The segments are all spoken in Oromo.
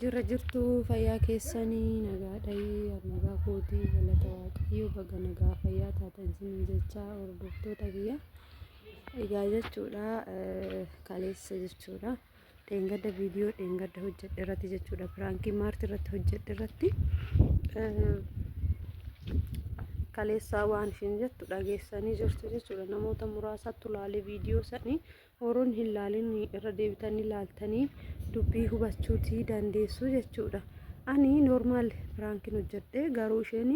Jirra jirtu fayyaa keessanii nagaadhayi nagaa kootii galata waaqayyoo baga nagaa fayyaa taatan isin jechaa hordoftoota kiyya egaa jechuudha kaleessa jechuudha dheengadda viidiyoo dheengadda hojjedhe irratti jechuudha piraankii maartii irratti hojjedhe irratti kaleessa waan ishin jettu dhageessanii jirtu jechuudha namoota muraasatti ilaalee viidiyoo sanii horoon hin laalin irra deebitanii ilaaltanii dubbii hubachuutii dandeessu jechuudha. Ani normaal piraankiin hojjedhe garuu isheen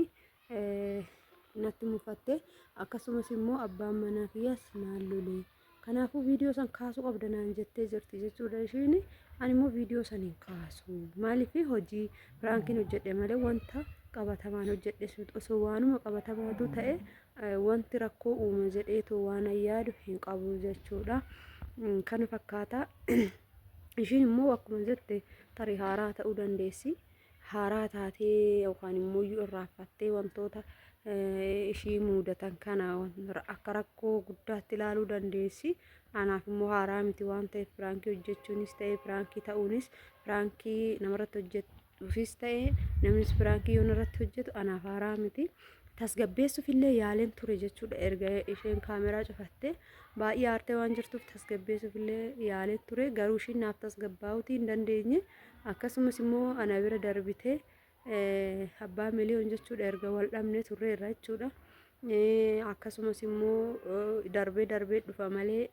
natti mufatte akkasumas immoo abbaan manaa kiyyaas naan lole. Kanaafuu viidiyoo san kaasuu qabda naan jettee jirti jechuudha isheen. Ani immoo viidiyoo san hin kaasu. Maaliif hojii piraankiin hojjedhe malee wanta qabatamaan hojjedhe osoo waanuma qabatamaatu ta'e wanti rakkoo uume jedheetu waan yaadu hin qabu jechuudha. Kana fakkaata. Ishiin immoo akkuma jette tarii haaraa ta'uu dandeessi. Haaraa taatee yookaan immoo irraanfattee wantoota ishii mudatan kana akka rakkoo guddaatti ilaaluu dandeessi. Anaaf immoo haaraa miti waan ta'eef piraankii hojjechuunis ta'e piraankii ta'uunis piraankii namarratti hojjetuufis ta'e namnis piraankii yoo narratti hojjetu anaaf haaraa miti. Tasgabbeessuuf illee yaaleen ture jechuudha erga isheen kaameraa cufattee baay'ee aartee waan jirtuuf tasgabbeessuuf illee yaalee ture garuu isheen naaf tasgabbaa'uutii hin dandeenye akkasumas immoo ana bira darbitee abbaa miliyoon jechuudha erga wal dhabnee turreerra jechuudha akkasumas immoo darbee dhufa malee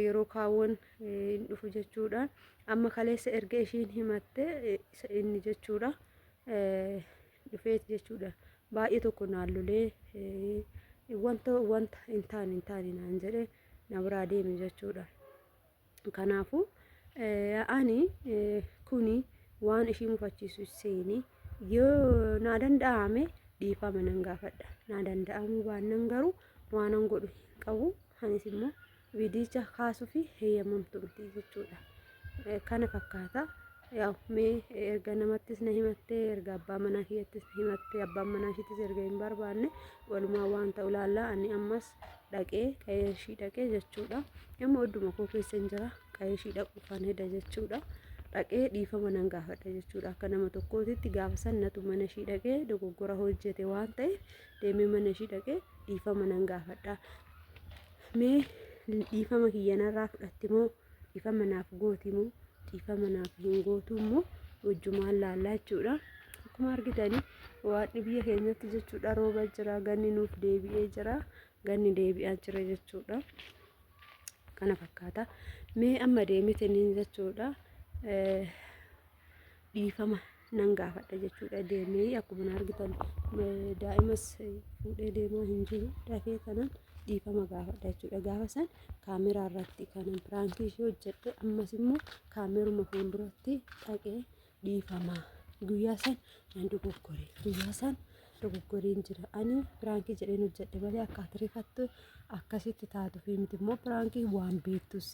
yeroo kaawwan hin dhufu jechuudha amma kaleessa erga isheen himatte inni jechuudha dhufeet jechuudha. Baay'ee tokko naan lolee wanta hin taane naan jedhe na biraa deeme jechuudha. Kanaafuu ani kuni waan ishii mufachiisu seeni yoo naa danda'ame dhiifama nan gaafadha. Naa danda'amuu baannaan garuu waanan godhu hin qabu. Anis immoo viidiyicha kaasuu fi heeyyamamtu miti jechuudha. Kana fakkaata. Yaw mee erga namattis na himattee erga abbaa manaa kiyyattis himattee abbaan manaa ishiittis erga hin barbaanne walumaa waan ta'u ilaallaa ani ammas dhaqee qa'ee ishii dhaqee jechuudha. Amma odduma koo keessa hin jira qa'ee ishii dhaquufan heda jechuudha. Dhaqee dhiifama nan gaafadha jechuudha. Akka nama tokkootitti gaafa san natu mana ishii dhaqee dogoggora hojjete waan ta'eef deemee mana ishii dhaqee dhiifama nan gaafadha. Mee dhiifama kiyyanarraa fudhatti moo dhiifama naaf gooti moo dhiifama naaf hin gootu immoo wajjumaan laallaa jechuudha. Akkuma argitanii waan biyya keenyatti jechuudha rooba jira ganni nuuf deebi'ee jira ganni deebi'aa jira jechuudha. Kana fakkaata. Mee amma deemitaniin jechuudha dhiifama nan gaafadha jechuudha deemee akkuma argitan daa'imas fuudhee deemaa hin jiru dafee kanan dhiifama gaafadha jechuudha. Gaafa san kaameraa irratti kanan piraankii ishee hojjedhe ammas immoo kaameruma fuulduratti dhaqee dhiifama guyyaa san nan dogoggore guyyaa san dogoggoreen jira ani piraankii jedheen hojjedhe malee akka atirifattu akkasitti taatu fi miti immoo piraankii waan beektus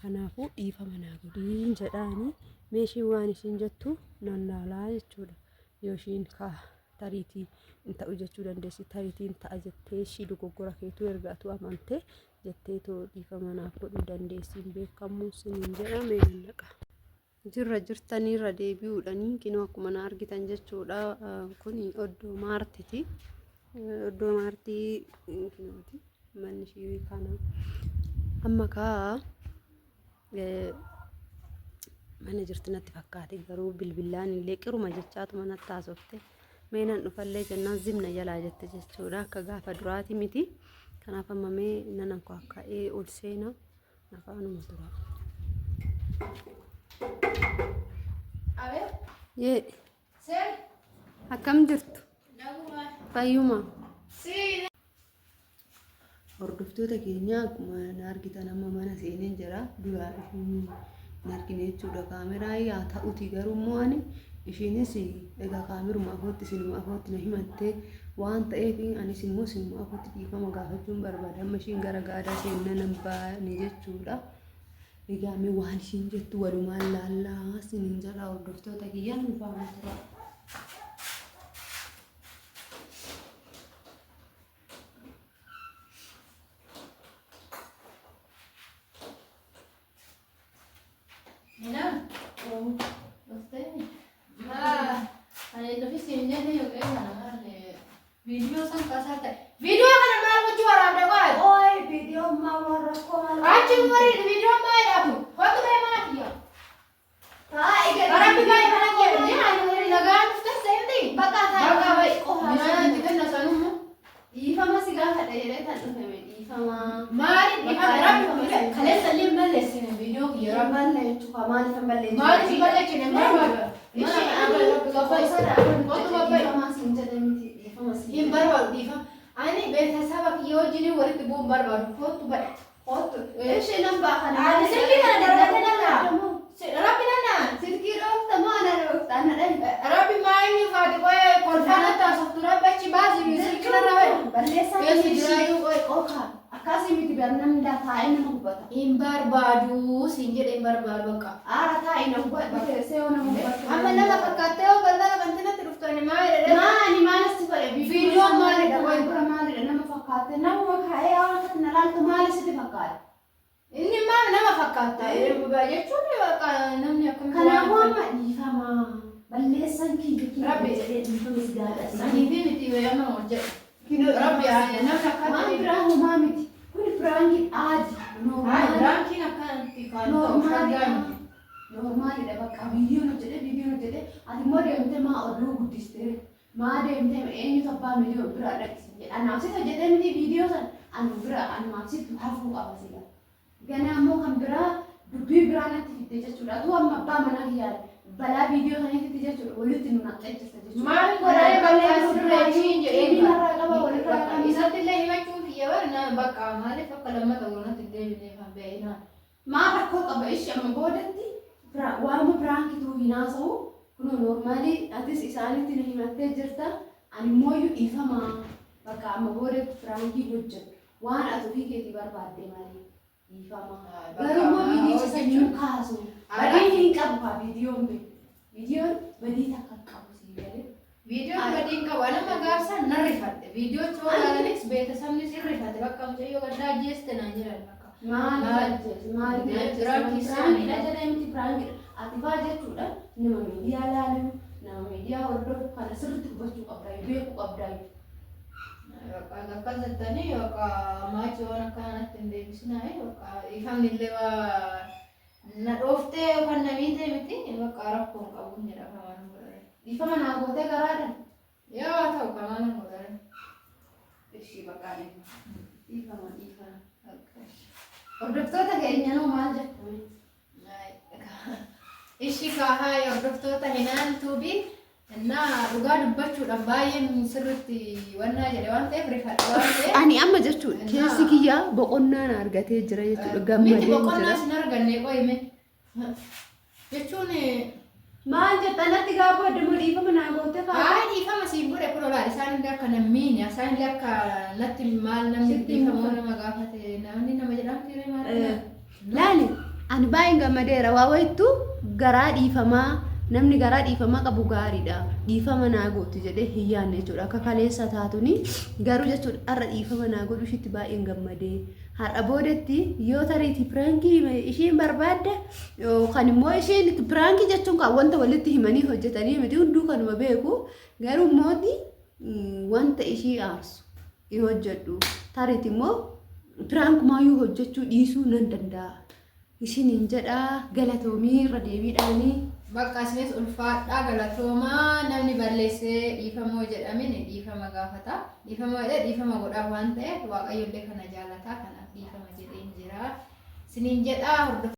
kanaafuu dhiifama naa godhiin jedhaani meeshii waan ishiin jettu nan laalaa jechuudha. Yoo ishiin tariitii hin ta'u jechuu dandeessi tariitiin ta'a jettee ishii dogoggora keetu ergaatu amante jettee too dhiifama naaf godhuu dandeessi hin beekamu siniin jedhame naqa. Jirra jirtaniirra deebi'uudhanii kinoo akkuma na argitan jechuudha kun oddoo maartiiti. Oddoo maartii kinooti manni ishii kana amma kaa mana jirti natti fakkaate garuu bilbilaan illee qiruma jechaatu manatti haasofte. Meenan dhufallee jennaan zimna jalaa jette jechuudha akka gaafa duraati miti. Kanaaf amma mee nanan koo akka ol seena afaanuma tura. Yee akkam jirtu? Fayyuma. Hordoftoota keenya akkuma argitan amma mana seeneen jira duraa hin argine jechuudha kaameraa yaa ta'uti garuu immoo ani ishiinis egaa kaameruma afootti sinuma afootti na himattee waan ta'eef anis immoo sinuma afootti dhiifama gaafachuun barbaada amma ishiin gara gaadaa seenna nan baane jechuudha. Egaa mee waan ishiin jettu walumaan laallaa siniin jala hordoftoota kiyyaan ulfaama tura. Video san kasata. Video kana maal gochuu waraabde qoy. Oi video ma warra ko mal. Achi wari video ma idatu. Hotu be mana kiya. Ta ega. Arabi bay mana kiya. Ni ani nagaan ufta sendi. Baka ta. Baka bay. Mana dikanna sanumu. Ifa ma siga hada yere tan dufe me. Ifa ma. Mari ifa Arabi kale. Kale salim balle sin video kiya. Balle chuka mali tan balle. Mari balle chene mari. Ishi Mana Arabi gabay sada. Hotu gabay. Ifa ma sinjade miti. Ifa ma sinjade. Hin barbaadu dhiifa. Ani beeksisaba kiyyoo wajjin walitti bu'uun barbaadu. Kootu badhe. Kootu. Ishi nan baakana. Ani silki kana darbate nana. Rabbi nana. Silki roofta moo ana roofta ana dha. Rabbi maayini faati qoyee kolfaana taasiftu rabbi achi baasi silki narra bahe. Balleessaa Yosi jiraayyuu qoyee. Oka. Akkasii miti barnamni daa taa'ee nama hubata. Hin barbaadu siin jedhe hin barbaadu bakka. Aara taa'ee na hubata. Teessee yoo nama hubata. Amma nama fakkaattee yoo balbala bantinatti dhuftani maal jedhee. Maani maalas fedhe. Viidiyoo maalidha qoyee. Bura maalidha nama fakkaate. Nama kaa'ee yaa waan kana laaltu maali sitti fakkaate. Inni maal nama fakkaata. Jechuun namni akkamitti. Kanaafuu amma dhiifamaa. Balleessan kiyya Rabbi jedhee dhiifame si gaadha. Sanii fi miti wayyama hojjetu. Rabbi yaa namni akkana. Waan biraa homaa miti. Kuni biraankiin aadi. Biraankiin akkanatti kan Normaalidha bakka viidiyoon hojjete ati immoo deemtee maa oduu guddistee maa deemtee eenyutu abbaa viidiyoo biraa dhaqsisan jedha. Anaaf sitti hojjetee miti viidiyoo san anu biraa anumaaf sitti hafuu qaba sila. Ganaa immoo kan biraa dubbii biraa natti fidde jechuudha. Atuu amma abbaa manaa kiyyaadha. Balaa viidiyoo saniitti jechuudha walitti nu naqxeessista jechuudha. Maal godhee balleessu dureetiin jedhee narraa qaba walirraa qaba. Isatti illee himachuun kiyya bara bakka maaliif akka lammata walitti deebinee kan beeknaa. Maa rakkoo qaba ishee amma boodatti waanuma biraankituu hin haasa'u kunoo noormaalii atis isaanitti na himattee jirta ani immoo dhiifamaa bakka amma boodatti biraankii hojjetu waan ati ofii keetii barbaadde malee dhiifamaa. Garuu immoo viidiyicha sanyuu kaasu badii hin qabu haa viidiyoon badii takka qabu sii galee. Viidiyoon badii qabu nama gaafsan nan rifadhe. Viidiyoo choolaalanis beeksisni sin rifate bakka mucayyoo gaddaa ajjeeste naan jedhan bakka. Maali biraankiidha jedhee miti biraankiidha. Ati faa jechuudha nama miidiyaa ilaalamu nama miidiyaa hordofu kana sirriitti hubachuu qabdaa beekuu qabdaa. Akka jettanii maatii waan akkanatti hin deebisinaa ifamni illee na dhooftee yookaan na miitee miti bakka rakkoo hin qabu jedha kamaan godhare. Dhiifama naa gootee garaadhaan. Yoo ta'u kamaan godhare. Ishii bakka dhiifama. Hordoftoota keenya noo maal jettame? Ishii kaahaa hordoftoota hinaan tuubii innaa dhugaa dubbachuudhaaf baay'een sirriitti wannaa jedhe waan ta'eef rifadhe waan ta'eef. Ani amma jechuudha keessi kiyyaa boqonnaan argatee jira jechuudha gammadee jira. Miti boqonnaas hin arganne qoyime jechuun maal jettanatti gaafa adduma dhiifama naa gootee fa'aa. Dhiifama siin godhe kun olaal isaan illee akka nammiini isaan illee akka natti maal namni dhiifamoo nama gaafate namni nama jedhamti illee maal. Laali ani baay'een gammadeera waa wayittu garaa dhiifamaa namni garaa dhiifamaa qabu gaariidha. Dhiifama naa gootu jedhee hin yaadne jechuudha. Akka kaleessa taatuni garuu jechuudha har'a dhiifama naa godhu ishiitti baay'een gammadee. Har'a boodatti yoo tariiti piraankii ishiin barbaadde yookaan immoo isheen piraankii jechuun kan wanta walitti himanii hojjetanii miti hunduu kanuma beeku garuu mooti wanta ishii aarsu yoo hojjedhu tariiti immoo piraankumaayyuu hojjechuu dhiisuu nan danda'a. Ishiniin jedhaa galatoomii irra deebiidhaanii. Bakka isinis ulfaadhaa galatoomaa namni balleessee dhiifamoo jedhamin dhiifama gaafata. Dhiifama jedhee dhiifama godhaa waan ta'eef waaqayyo illee kana jaalataa kanaaf dhiifama jedheen jira. Isiniin jedhaa